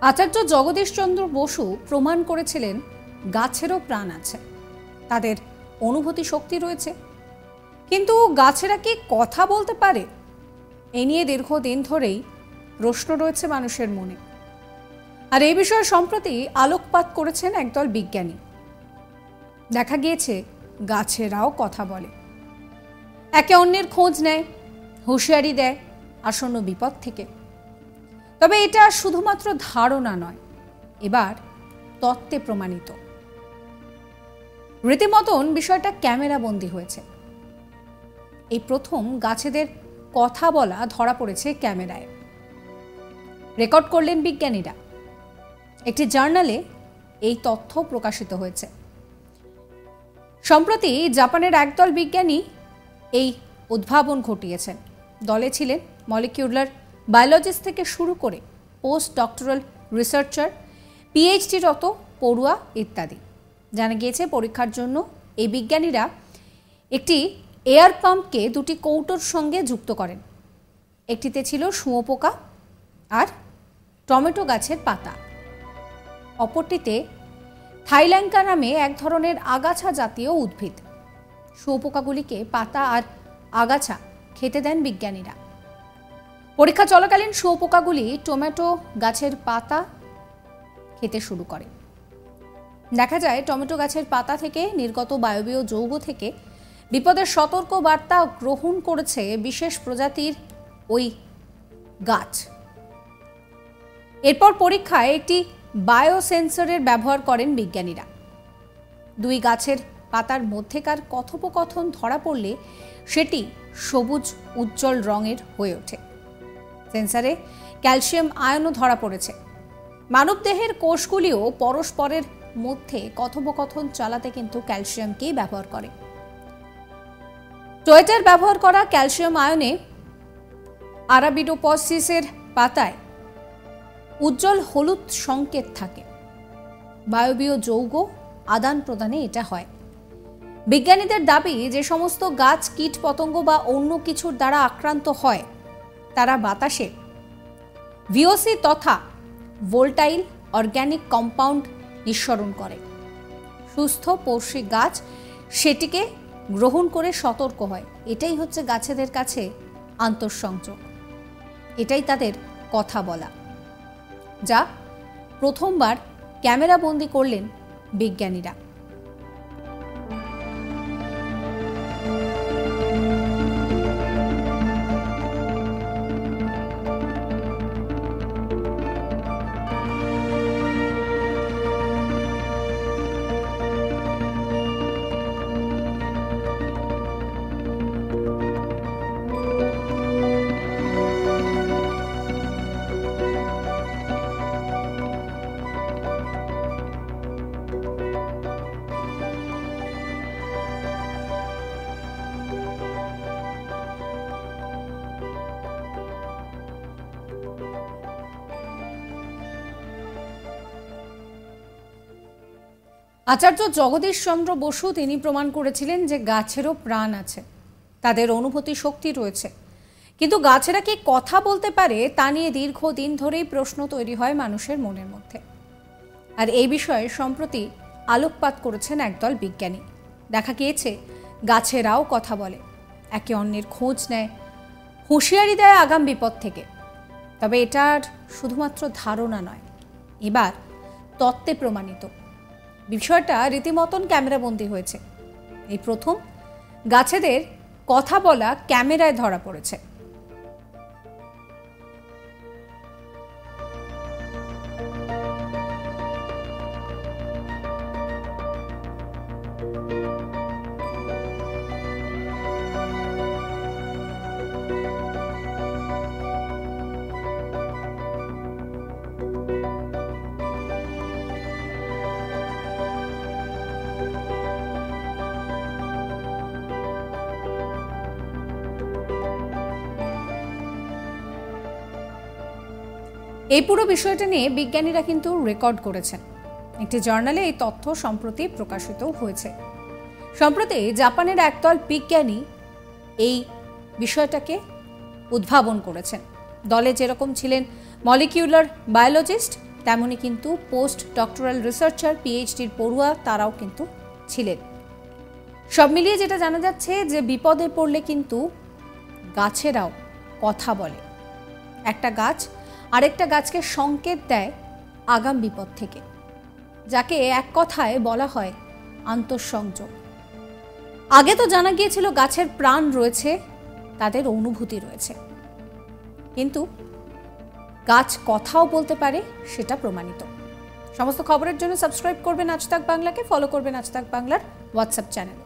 আচার্য জগদীশচন্দ্র বসু প্রমাণ করেছিলেন গাছেরও প্রাণ আছে, তাদের অনুভূতি শক্তি রয়েছে। কিন্তু গাছেরা কি কথা বলতে পারে? এ নিয়ে দীর্ঘদিন ধরেই প্রশ্ন রয়েছে মানুষের মনে। আর এই বিষয়ে সম্প্রতি আলোকপাত করেছেন একদল বিজ্ঞানী। দেখা গিয়েছে গাছেরাও কথা বলে, একে অন্যের খোঁজ নেয়, হুঁশিয়ারি দেয় আসন্ন বিপদ থেকে। তবে এটা শুধুমাত্র ধারণা নয়, এবার তত্ত্বে প্রমাণিত। রীতিমতন বিষয়টা ক্যামেরা বন্দী হয়েছে। এই প্রথম গাছেদের কথা বলা ধরা পড়েছে ক্যামেরায়। রেকর্ড করলেন বিজ্ঞানীরা। একটি জার্নালে এই তথ্য প্রকাশিত হয়েছে। সম্প্রতি জাপানের একদল বিজ্ঞানী এই উদ্ভাবন ঘটিয়েছেন। দলে ছিলেন মলিকিউলার বায়োলজিস্ট থেকে শুরু করে পোস্ট ডক্টরাল রিসার্চার, পিএইচডিরত পড়ুয়া ইত্যাদি। জানা গিয়েছে পরীক্ষার জন্য এই বিজ্ঞানীরা একটি এয়ার পাম্পকে দুটি কৌটোর সঙ্গে যুক্ত করেন। একটিতে ছিল শুঁয়োপোকা আর টমেটো গাছের পাতা, অপরটিতে থাইল্যাঙ্কা নামে এক ধরনের আগাছা জাতীয় উদ্ভিদ। শুঁয়োপোকাগুলিকে পাতা আর আগাছা খেতে দেন বিজ্ঞানীরা। পরীক্ষা চলাকালীন শুঁয়োপোকাগুলি টমেটো গাছের পাতা খেতে শুরু করে। দেখা যায় টমেটো গাছের পাতা থেকে নির্গত বায়বীয় যৌগ থেকে বিপদের সতর্ক বার্তা গ্রহণ করেছে বিশেষ প্রজাতির ওই গাছ। এরপর পরীক্ষায় একটি বায়োসেন্সরের ব্যবহার করেন বিজ্ঞানীরা। দুই গাছের পাতার মধ্যেকার কথোপকথন ধরা পড়লে সেটি সবুজ উজ্জ্বল রঙের হয়ে ওঠে। সেন্সারে ক্যালসিয়াম আয়নও ধরা পড়েছে। মানবদেহের কোষগুলিও পরস্পরের মধ্যে কথোপকথন চালাতে কিন্তু ক্যালসিয়ামকেই ব্যবহার করে। টয়েটার ব্যবহার করা ক্যালসিয়াম আয়নে আরাবিডোপসিসের পাতায় উজ্জ্বল হলুদ সংকেত থাকে। বায়বীয় যৌগ আদান প্রদানে এটা হয়। বিজ্ঞানীদের দাবি, যে সমস্ত গাছ কীট পতঙ্গ বা অন্য কিছুর দ্বারা আক্রান্ত হয় তারা বাতাসে ভিওসি তথা ভোল্টাইল অর্গ্যানিক কম্পাউন্ড নিঃসরণ করে। সুস্থ পড়শি গাছ সেটিকে গ্রহণ করে সতর্ক হয়। এটাই হচ্ছে গাছেদের কাছে আন্তঃসংযোগ, এটাই তাদের কথা বলা, যা প্রথমবার ক্যামেরা বন্দি করলেন বিজ্ঞানীরা। আচার্য জগদীশচন্দ্র বসু তিনি প্রমাণ করেছিলেন যে গাছেরও প্রাণ আছে, তাদের অনুভূতি শক্তি রয়েছে। কিন্তু গাছেরা কি কথা বলতে পারে তা নিয়ে দীর্ঘদিন ধরেই প্রশ্ন তৈরি হয় মানুষের মনের মধ্যে। আর এই বিষয়ে সম্প্রতি আলোকপাত করেছেন একদল বিজ্ঞানী। দেখা গিয়েছে গাছেরাও কথা বলে, একে অন্যের খোঁজ নেয়, হুঁশিয়ারি দেয় আগাম বিপদ থেকে। তবে এটার শুধুমাত্র ধারণা নয়, এবার তত্ত্বে প্রমাণিত। বিষয়টা রীতিমতন ক্যামেরাবন্দি হয়েছে। এই প্রথম গাছেদের কথা বলা ক্যামেরায় ধরা পড়েছে। এই পুরো বিষয়টা নিয়ে বিজ্ঞানীরা কিন্তু রেকর্ড করেছেন। একটি জার্নালে এই তথ্য সম্প্রতি প্রকাশিত হয়েছে। সম্প্রতি জাপানের একদল বিজ্ঞানী এই বিষয়টাকে উদ্ভাবন করেছেন। দলে যেরকম ছিলেন মলিকিউলার বায়োলজিস্ট, তেমনি কিন্তু পোস্ট ডক্টরাল রিসার্চার পিএইচডির পড়ুয়া তারাও কিন্তু ছিলেন। সব মিলিয়ে যেটা জানা যাচ্ছে যে বিপদে পড়লে কিন্তু গাছেরাও কথা বলে। একটা গাছ আরেকটা গাছকে সংকেত দেয় আগাম বিপদ থেকে, যাকে এক কথায় বলা হয় আন্তঃসংযোগ। আগে তো জানা গিয়েছিল গাছের প্রাণ রয়েছে, তাদের অনুভূতি রয়েছে, কিন্তু গাছ কথাও বলতে পারে সেটা প্রমাণিত। সমস্ত খবরের জন্য সাবস্ক্রাইব করবেন আজ তাক বাংলাকে, ফলো করবেন আজ তাক বাংলার হোয়াটসঅ্যাপ চ্যানেল।